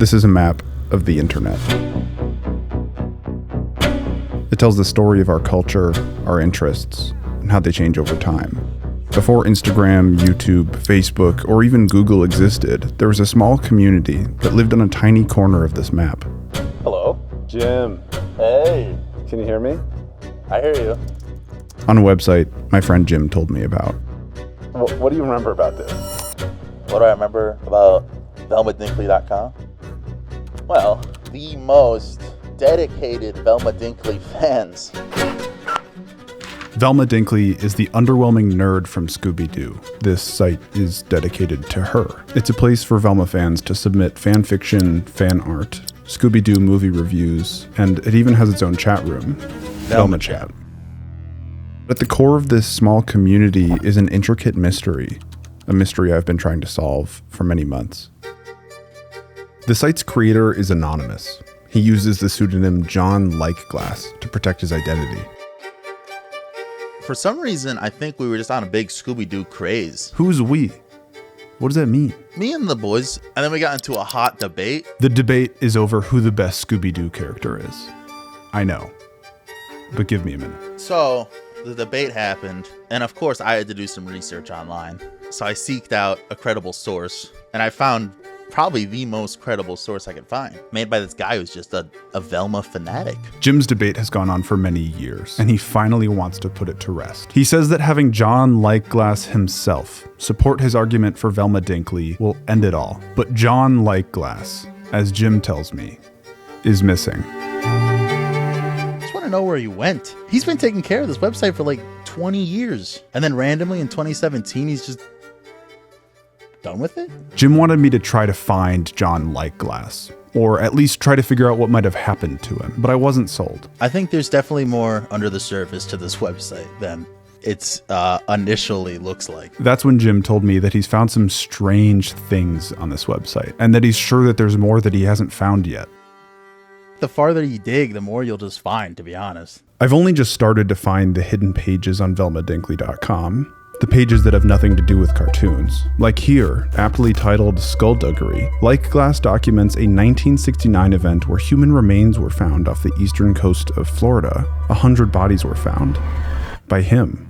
This is a map of the internet. It tells the story of our culture, our interests, and how they change over time. Before Instagram, YouTube, Facebook, or even Google existed, there was a small community that lived on a tiny corner of this map. Hello? Jim. Hey. Can you hear me? I hear you. On a website my friend Jim told me about. What do you remember about this? What do I remember about VelmaDinkley.com? Well, the most dedicated Velma Dinkley fans. Velma Dinkley is the underwhelming nerd from Scooby-Doo. This site is dedicated to her. It's a place for Velma fans to submit fan fiction, fan art, Scooby-Doo movie reviews, and it even has its own chat room, Velma Chat. At the core of this small community is an intricate mystery, a mystery I've been trying to solve for many months. The site's creator is anonymous. He uses the pseudonym John Likeglass to protect his identity. For some reason, I think we were just on a big Scooby-Doo craze. Who's we? What does that mean? Me and the boys, and then we got into a hot debate. The debate is over who the best Scooby-Doo character is. I know, but give me a minute. So the debate happened, and of course I had to do some research online. So I seeked out a credible source, and I found probably the most credible source I could find, made by this guy who's just a Velma fanatic. Jim's debate has gone on for many years, and he finally wants to put it to rest. He says that having John Likeglass himself support his argument for Velma Dinkley will end it all. But John Likeglass, as Jim tells me, is missing. I just want to know where he went. He's been taking care of this website for like 20 years. And then randomly in 2017, he's just done with it? Jim wanted me to try to find John Likeglass, or at least try to figure out what might have happened to him, but I wasn't sold. I think there's definitely more under the surface to this website than it's initially looks like. That's when Jim told me that he's found some strange things on this website, and that he's sure that there's more that he hasn't found yet. The farther you dig, the more you'll just find, to be honest. I've only just started to find the hidden pages on VelmaDinkley.com. The pages that have nothing to do with cartoons. Like here, aptly titled Skullduggery, Likeglass documents a 1969 event where human remains were found off the eastern coast of Florida. 100 bodies were found. By him.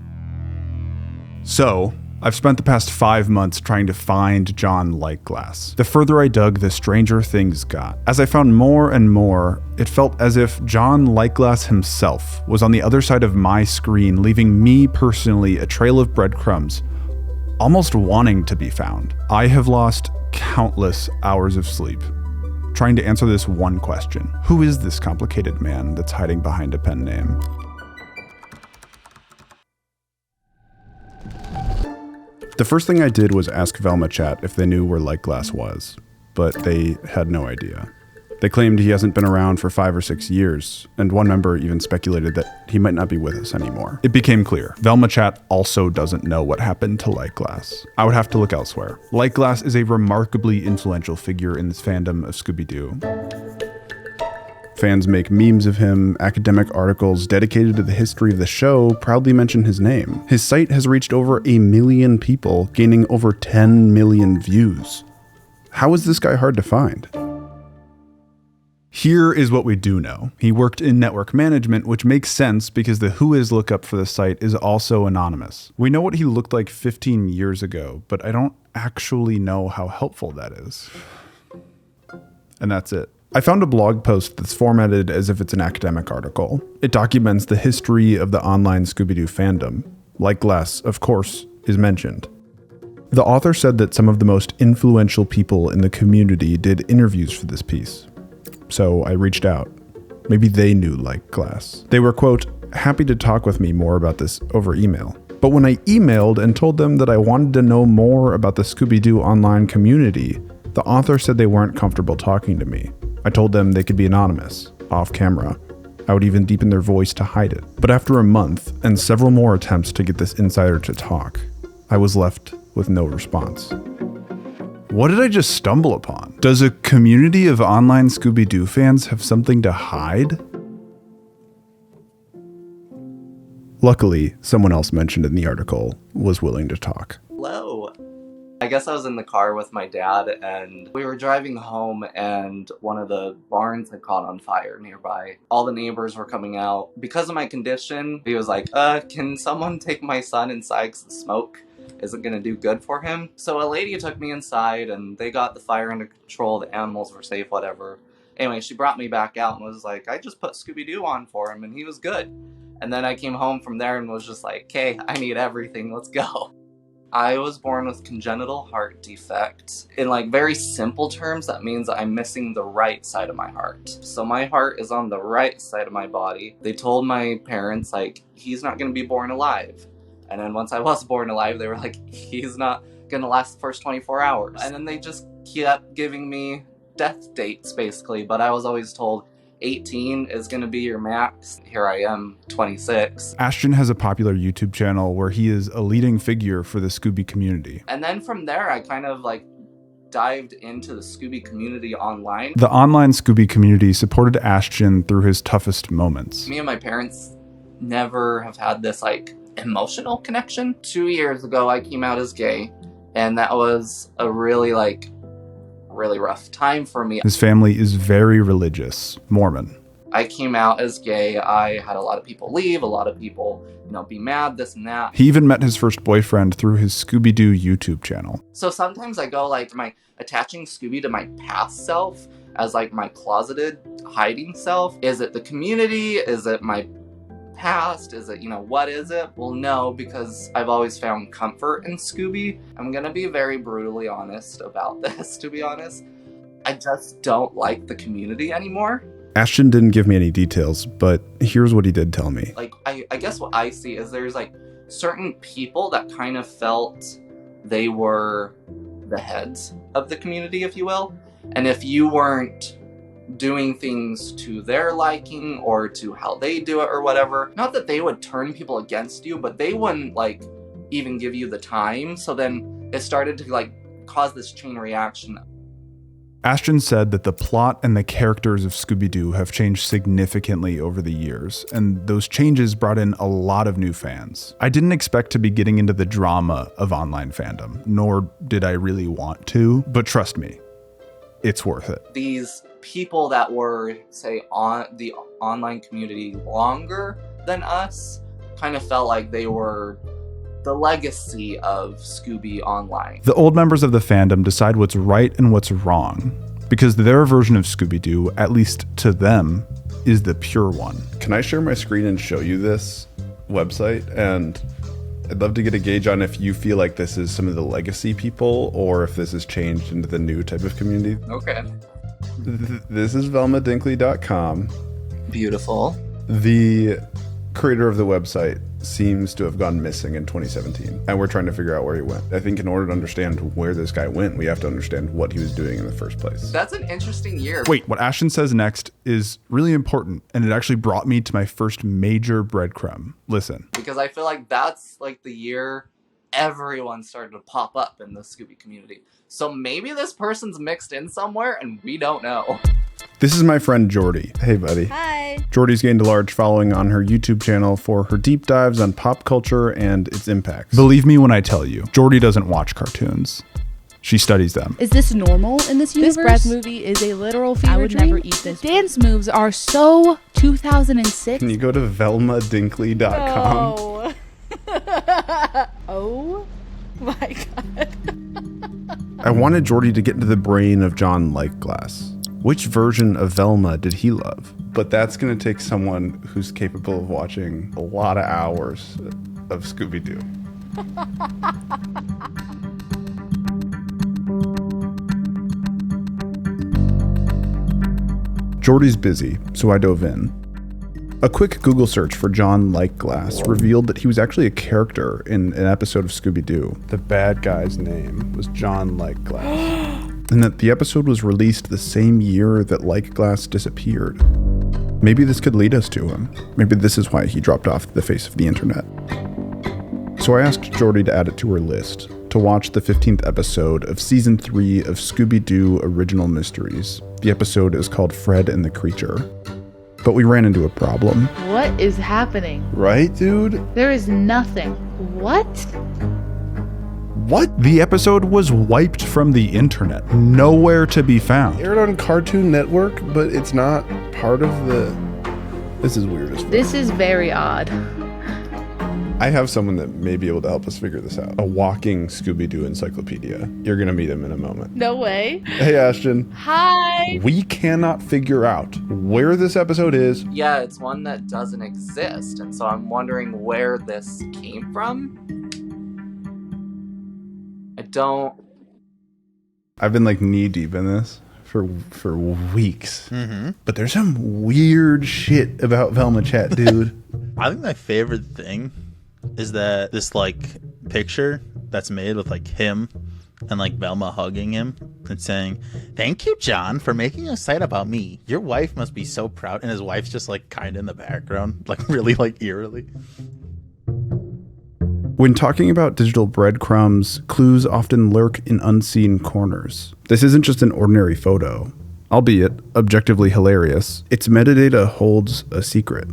So, I've spent the past 5 months trying to find John Likeglass. The further I dug, the stranger things got. As I found more and more, it felt as if John Likeglass himself was on the other side of my screen, leaving me personally a trail of breadcrumbs, almost wanting to be found. I have lost countless hours of sleep trying to answer this one question. Who is this complicated man that's hiding behind a pen name? The first thing I did was ask Velma Chat if they knew where Likeglass was, but they had no idea. They claimed he hasn't been around for 5 or 6 years, and one member even speculated that he might not be with us anymore. It became clear. Velma Chat also doesn't know what happened to Likeglass. I would have to look elsewhere. Likeglass is a remarkably influential figure in this fandom of Scooby-Doo. Fans make memes of him, academic articles dedicated to the history of the show proudly mention his name. His site has reached over 1 million people, gaining over 10 million views. How is this guy hard to find? Here is what we do know. He worked in network management, which makes sense because the Whois lookup for the site is also anonymous. We know what he looked like 15 years ago, but I don't actually know how helpful that is. And that's it. I found a blog post that's formatted as if it's an academic article. It documents the history of the online Scooby-Doo fandom. Likeglass, of course, is mentioned. The author said that some of the most influential people in the community did interviews for this piece. So I reached out. Maybe they knew Likeglass. They were, quote, happy to talk with me more about this over email. But when I emailed and told them that I wanted to know more about the Scooby-Doo online community, the author said they weren't comfortable talking to me. I told them they could be anonymous, off camera. I would even deepen their voice to hide it. But after a month and several more attempts to get this insider to talk, I was left with no response. What did I just stumble upon? Does a community of online Scooby-Doo fans have something to hide? Luckily, someone else mentioned in the article was willing to talk. Hello. I guess I was in the car with my dad and we were driving home and one of the barns had caught on fire nearby. All the neighbors were coming out. Because of my condition, he was like, can someone take my son inside because the smoke isn't going to do good for him? So a lady took me inside and they got the fire under control. The animals were safe, whatever. Anyway, she brought me back out and was like, I just put Scooby-Doo on for him and he was good. And then I came home from there and was just like, okay, I need everything, let's go. I was born with congenital heart defect. In like very simple terms, that means I'm missing the right side of my heart. So my heart is on the right side of my body. They told my parents like, he's not gonna be born alive. And then once I was born alive, they were like, he's not gonna last the first 24 hours. And then they just kept giving me death dates basically, but I was always told 18 is going to be your max. Here I am, 26. Ashton has a popular YouTube channel where he is a leading figure for the Scooby community. And then from there, I kind of like dived into the Scooby community online. The online Scooby community supported Ashton through his toughest moments. Me and my parents never have had this like emotional connection. 2 years ago, I came out as gay, and that was a really rough time for me. His family is very religious, Mormon. I came out as gay. I had a lot of people leave, a lot of people, be mad, this and that. He even met his first boyfriend through his Scooby-Doo YouTube channel. So sometimes I go like, am I attaching Scooby to my past self as like my closeted hiding self? Is it the community? Is it my past? Is it, what is it? Well, no, because I've always found comfort in Scooby. I'm gonna be very brutally honest about this, to be honest. I just don't like the community anymore. Ashton didn't give me any details, but here's what he did tell me. Like, I guess what I see is there's like certain people that kind of felt they were the heads of the community, if you will. And if you weren't doing things to their liking or to how they do it or whatever, not that they would turn people against you, but they wouldn't like even give you the time. So then it started to like cause this chain reaction. Ashton said that the plot and the characters of Scooby-Doo have changed significantly over the years, and those changes brought in a lot of new fans. I didn't expect to be getting into the drama of online fandom, nor did I really want to, but trust me, it's worth it. These people that were, say, on the online community longer than us kind of felt like they were the legacy of Scooby Online. The old members of the fandom decide what's right and what's wrong, because their version of Scooby-Doo, at least to them, is the pure one. Can I share my screen and show you this website? And I'd love to get a gauge on if you feel like this is some of the legacy people or if this has changed into the new type of community. Okay. This is velmadinkley.com. Beautiful. The creator of the website seems to have gone missing in 2017, and we're trying to figure out where he went. I think in order to understand where this guy went, we have to understand what he was doing in the first place. That's an interesting year. Wait, what Ashton says next is really important, and it actually brought me to my first major breadcrumb. Listen. Because I feel like that's like the year everyone started to pop up in the Scooby community. So maybe this person's mixed in somewhere and we don't know. This is my friend Jordy. Hey, buddy. Hi. Jordy's gained a large following on her YouTube channel for her deep dives on pop culture and its impacts. Believe me when I tell you, Jordy doesn't watch cartoons. She studies them. Is this normal in this universe? This Bratz movie is a literal fever I would dream. never eat this. The dance moves are so 2006. Can you go to velmadinkley.com? Oh. Oh my god. I wanted Jordy to get into the brain of John Lightglass. Which version of Velma did he love? But that's going to take someone who's capable of watching a lot of hours of Scooby-Doo. Jordy's busy, so I dove in. A quick Google search for John Lightglass revealed that he was actually a character in an episode of Scooby-Doo. The bad guy's name was John Lightglass. And that the episode was released the same year that Lightglass disappeared. Maybe this could lead us to him. Maybe this is why he dropped off the face of the internet. So I asked Jordy to add it to her list to watch the 15th episode of Season 3 of Scooby-Doo Original Mysteries. The episode is called Fred and the Creature. But we ran into a problem. What is happening? Right, dude? There is nothing. What? What? The episode was wiped from the internet, nowhere to be found. Aired on Cartoon Network, but it's not part of the... This is weird as fuck. This is very odd. I have someone that may be able to help us figure this out. A walking Scooby-Doo encyclopedia. You're going to meet him in a moment. No way. Hey, Ashton. Hi. We cannot figure out where this episode is. Yeah, it's one that doesn't exist, and so I'm wondering where this came from. I've been like knee deep in this for weeks. But there's some weird shit about Velma Chat, dude. I think my favorite thing is that this like picture that's made with like him and like Velma hugging him and saying, "Thank you, John, for making a site about me. Your wife must be so proud." And his wife's just like kind of in the background, like really like eerily. When talking about digital breadcrumbs, clues often lurk in unseen corners. This isn't just an ordinary photo. Albeit objectively hilarious, its metadata holds a secret.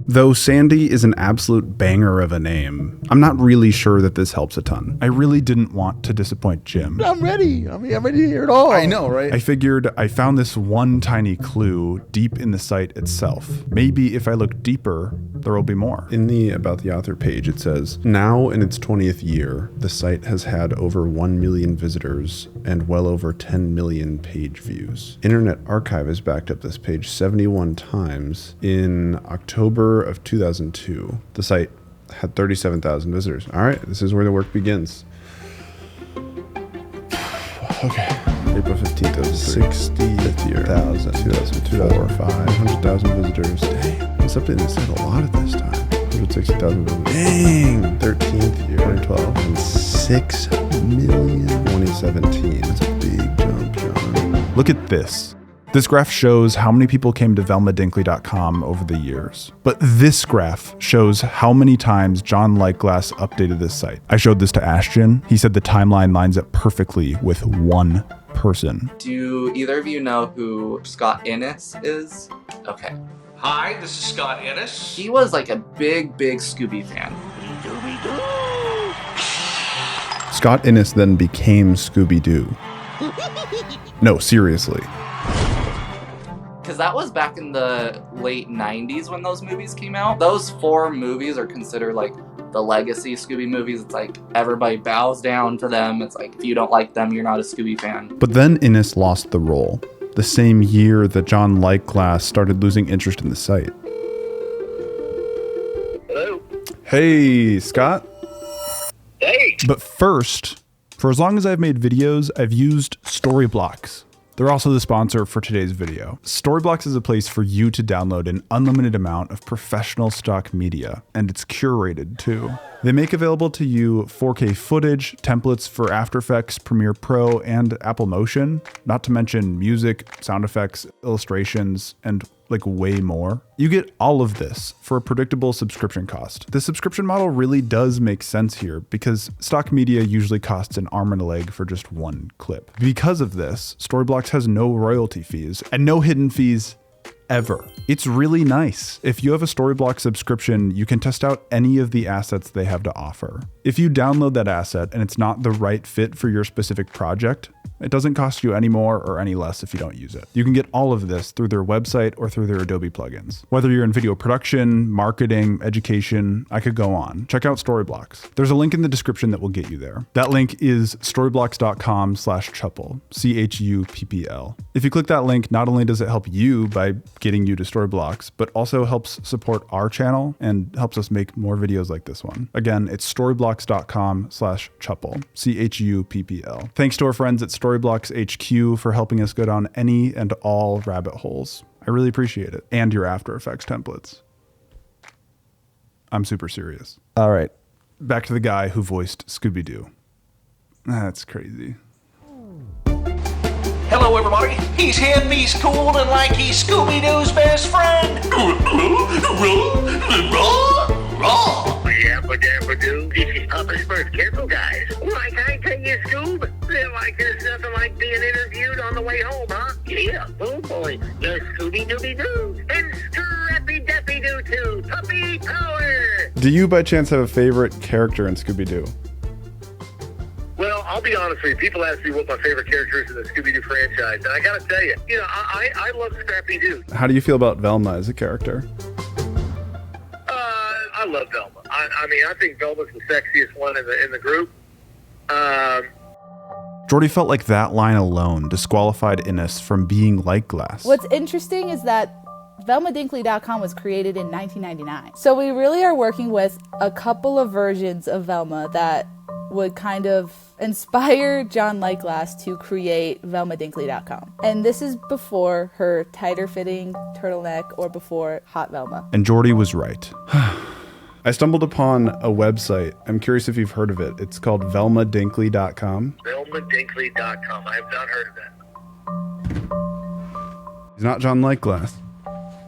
Though Sandy is an absolute banger of a name, I'm not really sure that this helps a ton. I really didn't want to disappoint Jim. I'm ready. I'm ready to hear it all. I know, right? I figured I found this one tiny clue deep in the site itself. Maybe if I look deeper, there will be more. In the About the Author page, it says, now in its 20th year, the site has had over 1 million visitors and well over 10 million page views. Internet Archive has backed up this page 71 times. In October of 2002, the site had 37,000 visitors. All right, this is where the work begins. Okay. April 15th, 60,000, 2004, 500,000 visitors. Dang, it's something that said a lot at this time. 160,000 visitors. Dang, 13th year, 2012, and 6 million 2017. That's a big jump, John. Look at this. This graph shows how many people came to velmadinkley.com over the years. But this graph shows how many times John Lightglass updated this site. I showed this to Ashton. He said the timeline lines up perfectly with one person. Do either of you know who Scott Innes is? Okay. Hi, this is Scott Innes. He was like a big Scooby fan. Scott Innes then became Scooby-Doo. No, seriously. Because that was back in the late 90s when those movies came out. Those 4 movies are considered like the legacy Scooby movies. It's like everybody bows down to them. It's like if you don't like them, you're not a Scooby fan. But then Innes lost the role, the same year that John Lightglass started losing interest in the site. Hello. Hey, Scott. Hey. But first, for as long as I've made videos, I've used Storyblocks. They're also the sponsor for today's video. Storyblocks is a place for you to download an unlimited amount of professional stock media, and it's curated too. They make available to you 4K footage, templates for After Effects, Premiere Pro, and Apple Motion, not to mention music, sound effects, illustrations, and like way more. You get all of this for a predictable subscription cost. The subscription model really does make sense here because stock media usually costs an arm and a leg for just one clip. Because of this, Storyblocks has no royalty fees and no hidden fees ever. It's really nice. If you have a Storyblocks subscription, you can test out any of the assets they have to offer. If you download that asset and it's not the right fit for your specific project, it doesn't cost you any more or any less if you don't use it. You can get all of this through their website or through their Adobe plugins. Whether you're in video production, marketing, education, I could go on. Check out Storyblocks. There's a link in the description that will get you there. That link is storyblocks.com/CHUPPL, CHUPPL. If you click that link, not only does it help you by getting you to Storyblocks, but also helps support our channel and helps us make more videos like this one. Again, it's storyblocks.com/CHUPPL, CHUPPL. Thanks to our friends at Storyblocks HQ for helping us go down any and all rabbit holes. I really appreciate it. And your After Effects templates. I'm super serious. All right, back to the guy who voiced Scooby-Doo. That's crazy. Hello, everybody. He's hip, he's cool, and like he's Scooby-Doo's best friend. Yabba-dabba-doo. This is Papa's first careful, guys. Like I tell you, Scoob, then like there's nothing like being interviewed on the way home, huh? Yeah, oh boy. The Scooby-Dooby-Doo and Scrappy-Dappy-Doo too. Puppy power! Do you by chance have a favorite character in Scooby-Doo? Well, I'll be honest with you. People ask me what my favorite character is in the Scooby-Doo franchise, and I gotta tell you, I love Scrappy-Doo. How do you feel about Velma as a character? I love Velma. I mean, I think Velma's the sexiest one in the group. Jordy felt like that line alone disqualified Innes from being like Glass. What's interesting is that VelmaDinkley.com was created in 1999. So we really are working with a couple of versions of Velma that would kind of inspire John Lightglass to create VelmaDinkley.com. And this is before her tighter fitting turtleneck or before Hot Velma. And Jordy was right. I stumbled upon a website. I'm curious if you've heard of it. It's called VelmaDinkley.com. VelmaDinkley.com. I have not heard of that. He's not John Lightglass.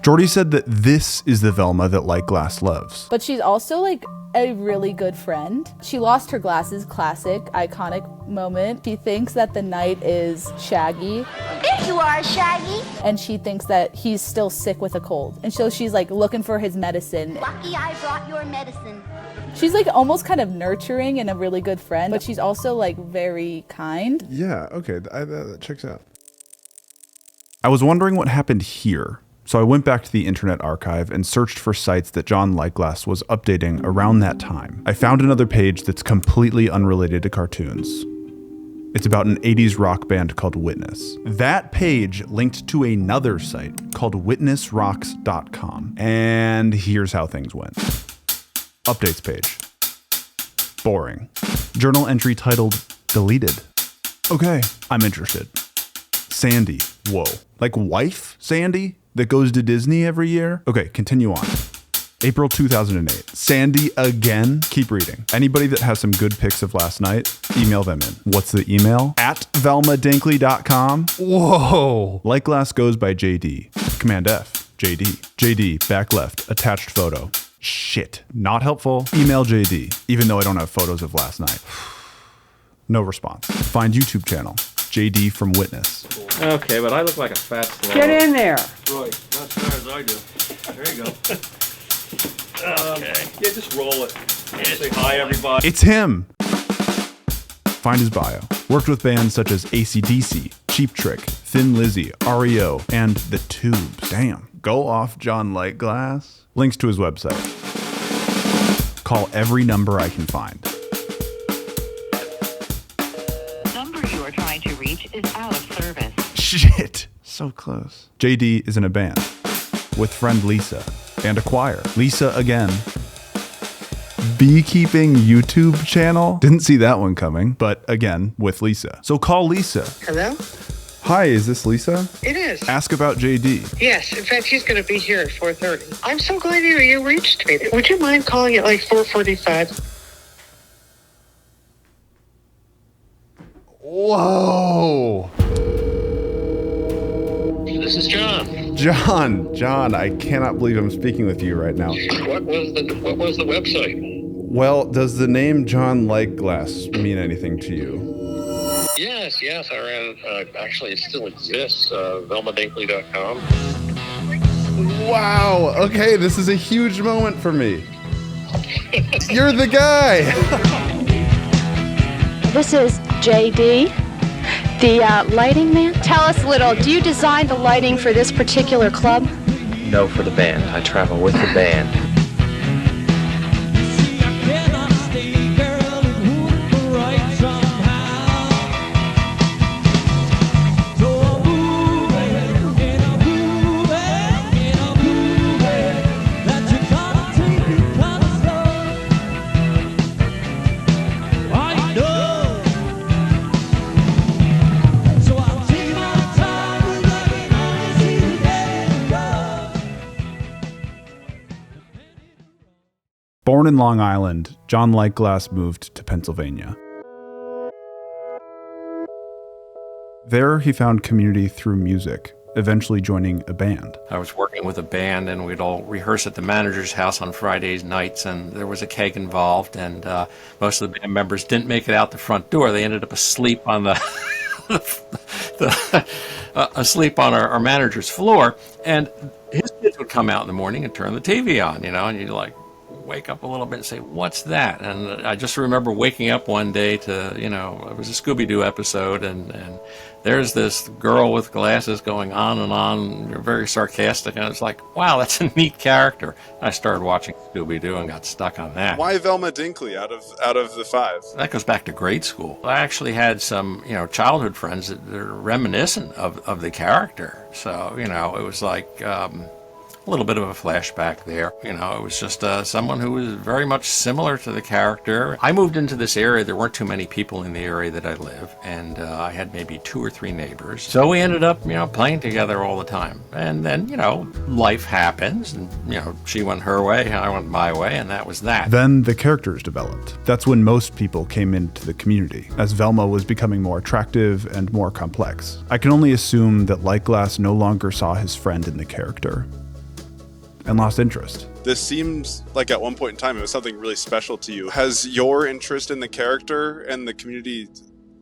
Jordy said that this is the Velma that Lightglass loves. But she's also like a really good friend. She lost her glasses, classic, iconic moment. She thinks that the knight is Shaggy. There you are, Shaggy. And she thinks that he's still sick with a cold. And so she's like looking for his medicine. Lucky I brought your medicine. She's like almost kind of nurturing and a really good friend, but she's also like very kind. Yeah, okay, that checks out. I was wondering what happened here. So I went back to the Internet Archive and searched for sites that John Lightglass was updating around that time. I found another page that's completely unrelated to cartoons. It's about an 80s rock band called Witness. That page linked to another site called witnessrocks.com. And here's how things went. Updates page. Boring. Journal entry titled deleted. Okay, I'm interested. Sandy. Whoa. Like wife Sandy? That goes to Disney every year? Okay, continue on. April 2008. Sandy again? Keep reading. Anybody that has some good pics of last night, email them in. What's the email? At VelmaDinkley.com? Whoa! Lightglass goes by JD. Command F. JD. JD, back left, attached photo. Shit. Not helpful. Email JD, even though I don't have photos of last night. No response. Find YouTube channel. JD from Witness. Okay, but I look like a fat slob. Get in there. Right, not as far as I do. There you go. Okay. Yeah, just roll it. Say hi, everybody. It's him! Find his bio. Worked with bands such as AC/DC, Cheap Trick, Thin Lizzy, REO, and The Tubes. Damn. Go off, John Lightglass. Links to his website. Call every number I can find. To reach is out of service. Shit. So close. JD is in a band with friend Lisa and a choir. Lisa again. Beekeeping YouTube channel. Didn't see that one coming, but again with Lisa. So call Lisa. Hello? Hi, is this Lisa? It is. Ask about JD. Yes, in fact, he's going to be here at 4:30. I'm so glad you reached me. Would you mind calling at like 4:45? Whoa! This is John. John, I cannot believe I'm speaking with you right now. What was the website? Well, does the name John Lightglass mean anything to you? Yes, I ran. Actually, it still exists. VelmaDinkley.com. Wow. Okay, this is a huge moment for me. You're the guy. This is JD, the lighting man. Tell us a little, do you design the lighting for this particular club? No, for the band. I travel with the band. Born in Long Island, John Lightglass moved to Pennsylvania. There, he found community through music, eventually joining a band. I was working with a band, and we'd all rehearse at the manager's house on Fridays nights, and there was a keg involved, and most of the band members didn't make it out the front door. They ended up asleep on asleep on our manager's floor, and his kids would come out in the morning and turn the TV on, and you're like, wake up a little bit and say, what's that? And I just remember waking up one day to, it was a Scooby-Doo episode, and there's this girl with glasses going on and on, very sarcastic, and it's like, wow, that's a neat character. I started watching Scooby-Doo and got stuck on that. Why Velma Dinkley out of the 5? That goes back to grade school. I actually had some, childhood friends that are reminiscent of the character. So, it was like a little bit of a flashback there. It was just someone who was very much similar to the character. I moved into this area. There weren't too many people in the area that I live, and I had maybe 2 or 3 neighbors. So we ended up, playing together all the time. And then, life happens, and, she went her way, I went my way, and that was that. Then the characters developed. That's when most people came into the community, as Velma was becoming more attractive and more complex. I can only assume that Lightglass no longer saw his friend in the character and lost interest. This seems like at one point in time it was something really special to you. Has your interest in the character and the community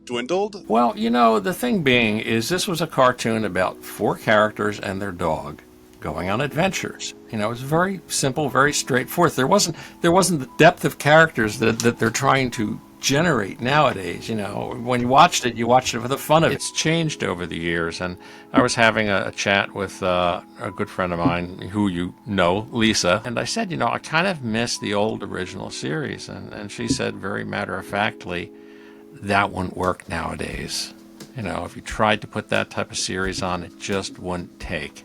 dwindled? Well, the thing being is this was a cartoon about 4 characters and their dog going on adventures. It was very simple, very straightforward. There wasn't the depth of characters that they're trying to generate nowadays. When you watched it for the fun of it. It's changed over the years, and I was having a chat with a good friend of mine who Lisa, and I said, I kind of miss the old original series, and she said very matter-of-factly, that wouldn't work nowadays. If you tried to put that type of series on, it just wouldn't take.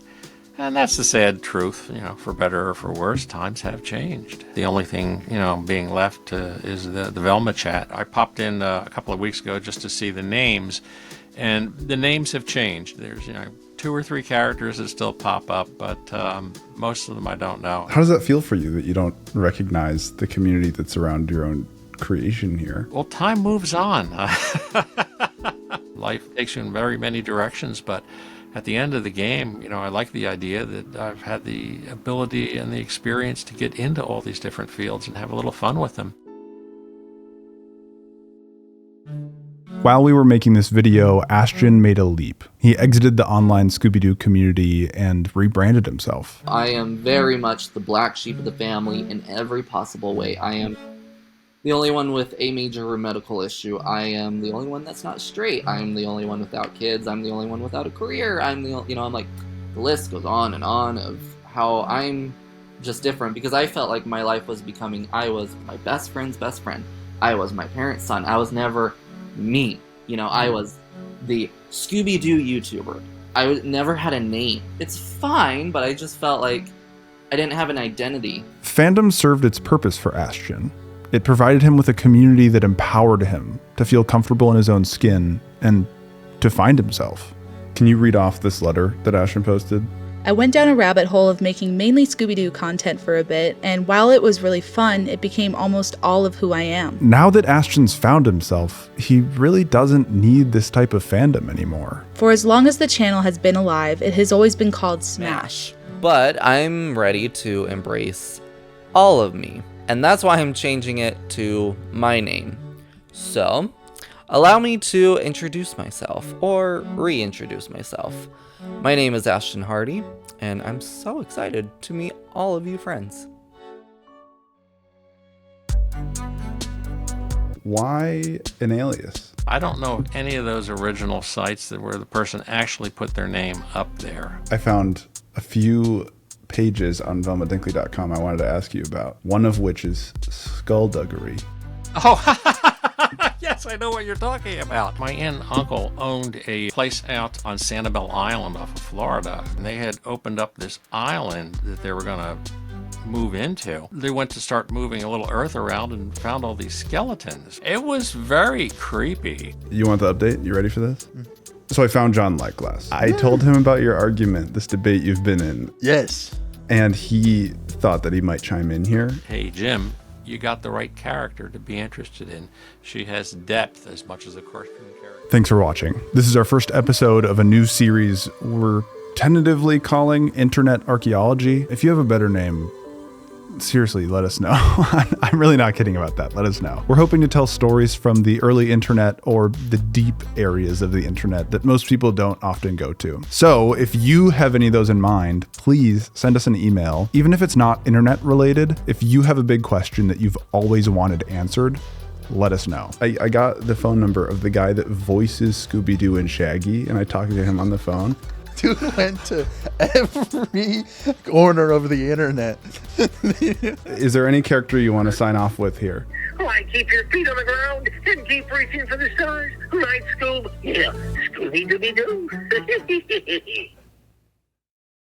And that's the sad truth, for better or for worse, times have changed. The only thing, being left is the Velma chat. I popped in a couple of weeks ago just to see the names, and the names have changed. There's, 2 or 3 characters that still pop up, but most of them I don't know. How does that feel for you that you don't recognize the community that's around your own creation here? Well, time moves on. Life takes you in very many directions, but at the end of the game, I like the idea that I've had the ability and the experience to get into all these different fields and have a little fun with them. While we were making this video, Ashton made a leap. He exited the online Scooby-Doo community and rebranded himself. I am very much the black sheep of the family in every possible way. I am the only one with a major medical issue. I am the only one that's not straight. I'm the only one without kids. I'm the only one without a career. I'm like, the list goes on and on of how I'm just different, because I felt like my life was becoming, I was my best friend's best friend. I was my parents' son. I was never me. I was the Scooby-Doo YouTuber. I never had a name. It's fine, but I just felt like I didn't have an identity. Fandom served its purpose for Ashton. It provided him with a community that empowered him to feel comfortable in his own skin and to find himself. Can you read off this letter that Ashton posted? I went down a rabbit hole of making mainly Scooby-Doo content for a bit, and while it was really fun, it became almost all of who I am. Now that Ashton's found himself, he really doesn't need this type of fandom anymore. For as long as the channel has been alive, it has always been called Smash. But I'm ready to embrace all of me. And that's why I'm changing it to my name. So, allow me to introduce myself, or reintroduce myself. My name is Ashton Hardy, and I'm so excited to meet all of you friends. Why an alias? I don't know of any of those original sites that where the person actually put their name up there. I found a few pages on velmadinkley.com I wanted to ask you about, one of which is skullduggery. Oh, yes, I know what you're talking about. My aunt and uncle owned a place out on Sanibel Island off of Florida, and they had opened up this island that they were going to move into. They went to start moving a little earth around and found all these skeletons. It was very creepy. You want the update? You ready for this? So I found John Lightglass. I told him about your argument, this debate you've been in. Yes. And he thought that he might chime in here. Hey, Jim, you got the right character to be interested in. She has depth as much as a cartoon character. Thanks for watching. This is our first episode of a new series we're tentatively calling Internet Archeology. If you have a better name, Seriously, let us know. I'm really not kidding about that. Let us know. We're hoping to tell stories from the early internet or the deep areas of the internet that most people don't often go to. So if you have any of those in mind, please send us an email. Even if it's not internet related, if you have a big question that you've always wanted answered, let us know. I got the phone number of the guy that voices Scooby-Doo and Shaggy, and I talked to him on the phone. Dude went to every corner of the internet. Is there any character you want to sign off with here? Why, keep your feet on the ground and keep reaching for the stars. Right, Scoob? Yeah, Scooby-Dooby-Doo.